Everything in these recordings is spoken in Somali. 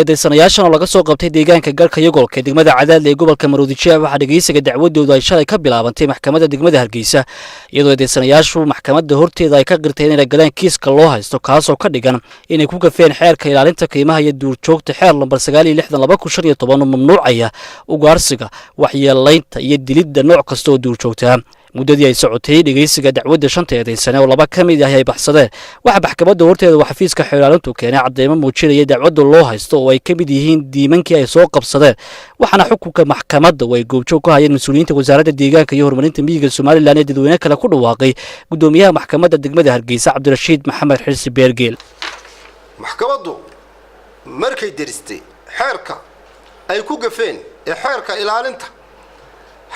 eedeysanayaashan oo laga soo qabtay deegaanka galka yagolka degmada Cadaadle ee gobolka Maroodijeex waxa dhageysiga dacwadoodu ay shalay ka bilaabantay maxkamadda degmada Hargeysa iyadoo eedeysanayaashu maxkamadda horteeda ay ka qirteen inay galeen kiiska loo haysto kaas oo ka dhigan inay ku gafeen xeerka ilaalinta qiimaha iyo duurjoogta xeer lambar 96215 oo mamnuucaya ugaarsiga waxyeelaynta iyo dilidda nooc kasta oo duurjoogta muddadii ay socotay dhageysiga dacwadda shanta eedeysane oo laba ka mid ah ay baxsadeen waxa maxkamadda horteeda wax xafiiska xeelaalintu keenay cadeymo muujinaya dacwadda loo haysto oo ay ka mid yihiin diimankii ay soo qabsadeen waxaana xukunka maxkamadda way goobjoog ku hayeen mas'uuliyiinta wasaaradda deegaanka iyo horumarinta miyiga Soomaaliland ee dadweyne kale ku dhawaaqay gudoomiyaha maxkamadda degmada Hargeysa Cabdirashiid Maxamed Xirsi Beergeel maxkamaddu markay diristay xeerka ay ku gafeen ee xeerka ilaalinta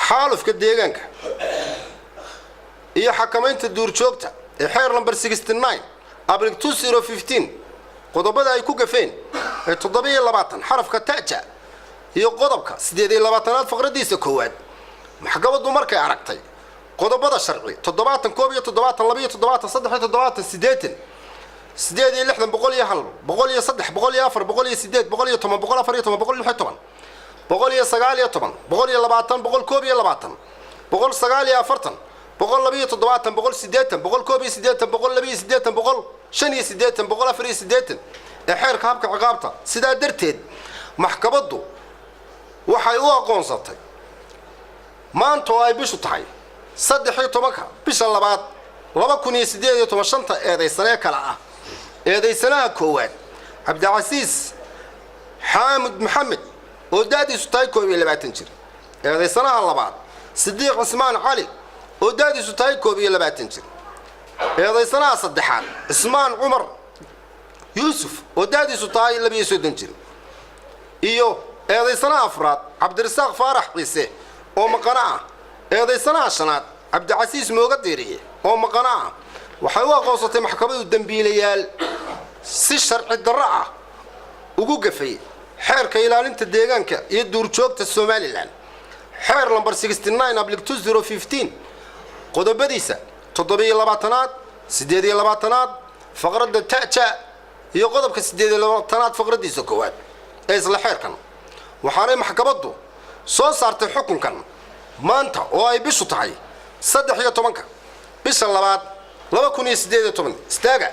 xaalufka deegaanka iyo xakamaynta duurjoogta ee xeer number 69 abriil 2015 qodobada ay ku gafeen ee 720 xarafka taaja iyo qodobka 8 faqradiisa koowaad maxkamaddu markay aragtay qodobada sharci 70 koob iyo 70 2 iyo 70 3 70 80 8 boqol iyo 1 boqol iyo 3 boqol iyo 4 boqol iyo 8 boqol iyo 10 boqol 4 iyo 10 boqol iyo 10 boqol iyo 9 iyo 10 boqol iyo 20 boqol koob iyo 20 boqol 9 iyo 40 boqol 270 boqol 80 boqol koob iyo 80 boqol 280 boqol 5 iyo 80 boqol 4 iyo 80 ee xeerka habka ciqaabta sidaa darteed maxkamaddu waxay u aqoonsatay maanta oo ay bishu tahay 13 bisha labaad 2018 eedeysane kala ah eedeysanaha koowaad Cabdicasiis Xaamud Maxamed oo daadiisu tahay 22 jir eedeysanaha labaad Sidiiq Cismaan Cali oo daadiisu tahay 22 jir eedeysanaha saddexaad Cismaan Cumar Yuusuf oo daadiisu tahay 22 jir iyo eedeysanaha afraad Cabdirasaaq Faarax Ciise oo maqana ah eedeysanaha shanaad Cabdicasiis Mooga Diiriye oo maqana ah waxay u aqoonsatay maxkamaddu dambiilayaal si sharci darro ah ugu gafay xeerka ilaalinta deegaanka iyo duurjoogta Soomaaliland xeer number 69 abriil 2015 qodobadiisa 7 8 faqradda taaja iyo qodobka 8 faqradiisa koowaad ee isla xeerkan waxaanay maxkamaddu soo saartay xukunkan maanta oo ay bishu tahay 13 bisha labaad 2018 istaaga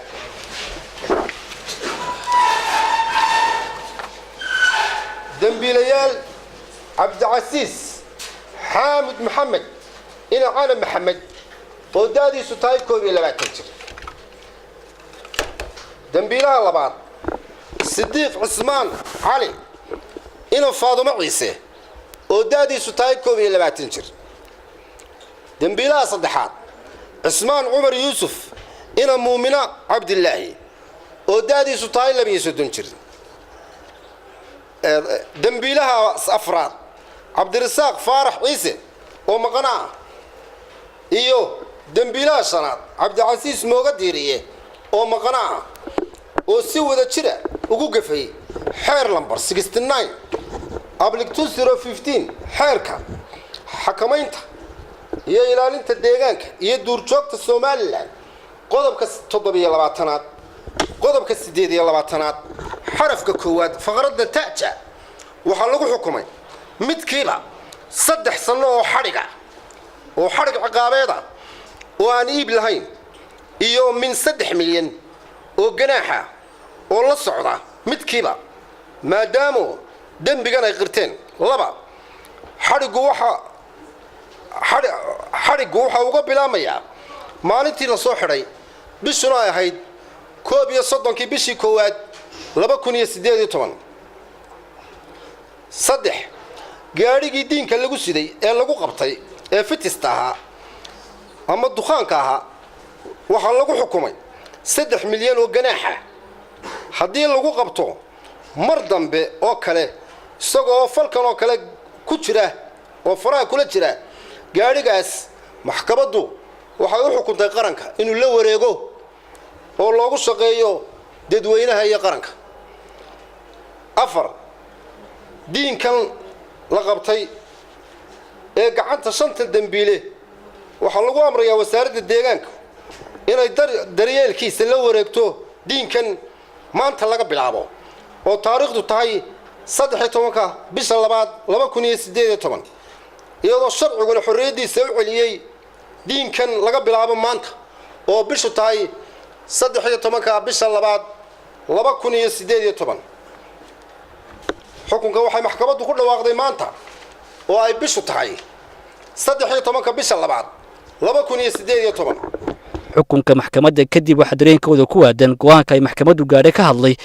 dambiilayaal Cabdicasiis Xaamud Maxamed ina Cali Maxamed oo daadiisu tahay 22 jir dambiilaha labaad Sidiiq Cismaan Cali ina Faadumo Ciise oo daadiisu tahay 22 jir dambiilaha saddexaad Cismaan Cumar Yuusuf ina Muumina Cabdillaahi oo daadiisu tahay 22 jir dambiilaha afraad Cabdirasaaq Faarax Ciise oo maqana ah iyo dambiilaha shanaad Cabdicasiis Mooga Diiriye oo maqana ah oo si wada jira ugu gafay xeer number 69 abriil 2015 xeerka xakamaynta iyo ilaalinta deegaanka iyo duurjoogta Soomaaliland qodobka 7 qodobka 8 xarafka koowaad faqradda taaja waxa lagu xukumay midkiiba 3 sano oo xariga ciqaabeed ah oo aan iib lahayn iyo min 3 milyan oo ganaaxa oo la socda midkiiba maadaama dambigan ay qirteen laba xarigu waxa uga bilaamayaa maalintii la soo xiray bishuna ay ahayd 31 bishii koowaad 2018 saddex gaarigii diinka lagu siday ee lagu qabtay ee fitista ahaa ama duqaanka ahaa waxa lagu xukumay 3 milyan oo ganaaxa haddii lagu qabto mar dambe oo kale isagoo falkan oo kale ku jira oo faraha kula jira gaarigaas maxkamaddu waxay u xukuntay qaranka inuu la wareego oo loogu shaqeeyo dadweynaha iyo qaranka afar diinkan la qabtay ee gacanta shanta dambiile waxa lagu amrayaa wasaaradda deegaanka inay daryeelkiisa la wareegto diinkan maanta laga bilaabo oo taariikhdu tahay 13 bisha 2 2018 iyadoo sharciguna xorriyadiisa u celiyay diinkan laga bilaabo maanta oo bishu tahay 13 bisha 2 2018 xukunka waxay maxkamaddu ku dhawaaqday maanta oo ay bishu tahay 13 bisha 2 2018 xukunka maxkamadda kadib waxa dareenkooda ku aadan go'aanka ay maxkamaddu gaadhay ka hadlay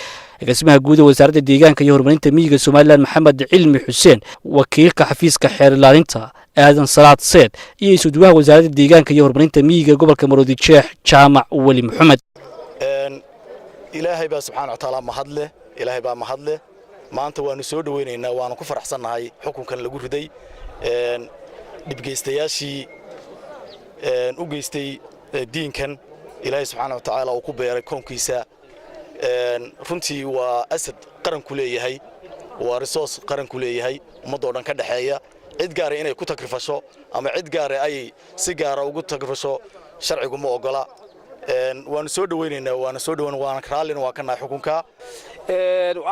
agaasimaha guud ee wasaaradda deegaanka iyo horumarinta miyiga Soomaaliland Maxamed Cilmi Xuseen wakiilka xafiiska xeer ilaalinta aadan salaad seed iyo isuduwaha wasaaradda deegaanka iyo horumarinta miyiga gobolka Maroodijeex Jaamac Wali Maxamed ilaahay baa subxaanahu wa ta'aala mahadle ilaahay baa mahadle maanta waanu soo dhaweynaynaa waanu ku faraxsanahay xukunkan lagu riday dibgeystayaashii u geystay diinkan ilaahay subxaanahu wa ta'aala uu ku beeray koonkiisa runtii waa asad qaran ku leeyahay waa resource qaran ku leeyahay ummadda oo dhan ka dhaxeeya cid gaar ah inay ku takrifasho ama cid gaar ah ay si gaar ah ugu takrifasho sharcigu ma ogola waanu soo dhaweynaynaa waana raallina waa ka nahay xukunka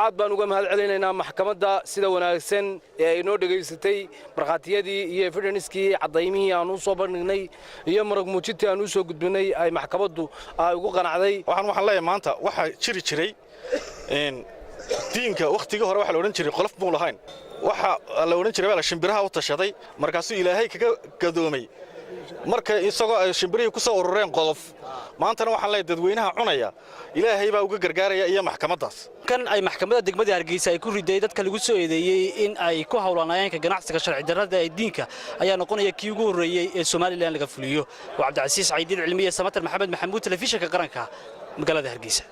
aad baan uga mahad celinaynaa maxkamadda sida wanaagsan ee ay noo dhageysatay markhaatiyadii iyo evidenskii cadaymihii aan u soo bandhignay iyo marag muujintii aan u soo gudbinay ay maxkamaddu ay ugu qanacday waxaan leeyahay maanta waxa jiri jiray diinka waqtiga hore waxa la oran jiray qolof buu lahayn waxa la oran jiray wala shimbiraha u tashaday markaasuu ilaahay kaga gadoomay marka isagoo ay shimbirihii ku soo urureen qolof maantana waxaan leeyahay dadweynaha cunaya ilaahay baa uga gargaaraya iyo maxkamaddaas kan ay maxkamadda degmada Hargeysa ay ku riday dadka lagu soo eedeeyay in ay ku hawlanayeen ganacsiga sharci darrada ee diinka ayaa noqonaya kii ugu horeeyay ee Soomaaliland laga fuliyo waa Cabdi Casiis Ciidin Cilmiye Samatar Maxamed Maxamuud telefishinka qaranka magaalada Hargeysa.